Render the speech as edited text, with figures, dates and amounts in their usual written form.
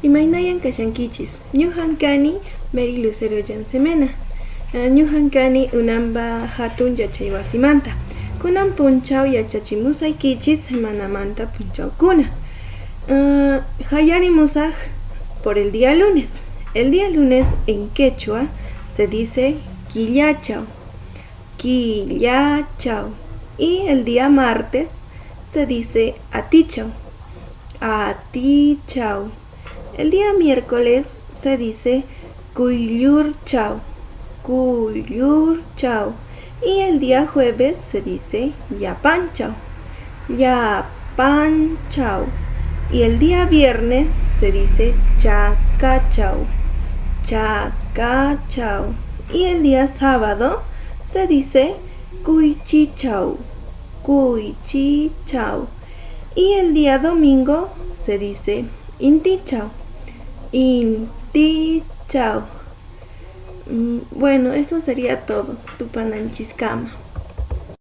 Imaynayan kashankichis, ñuqankani Mary Lucero Llansemena. Ñuqankani Unamba hatun yachay wasimanta. Kunan punchaw yachachimusaykichis semanamanta punchawkuna. Hayarimusaq por el día lunes. El día lunes en quechua se dice quillachaw, quillachaw. Y el día martes se dice atichaw, atichaw. El día miércoles se dice cuyllurchaw, cuyllurchaw. Y el día jueves se dice yapanchaw, yapanchaw. Y el día viernes se dice chascachaw, chascachaw. Y el día sábado se dice cuychichaw, cuychichaw. Y el día domingo se dice intichaw, intichaw. Bueno, eso sería todo. Tupananchiscama.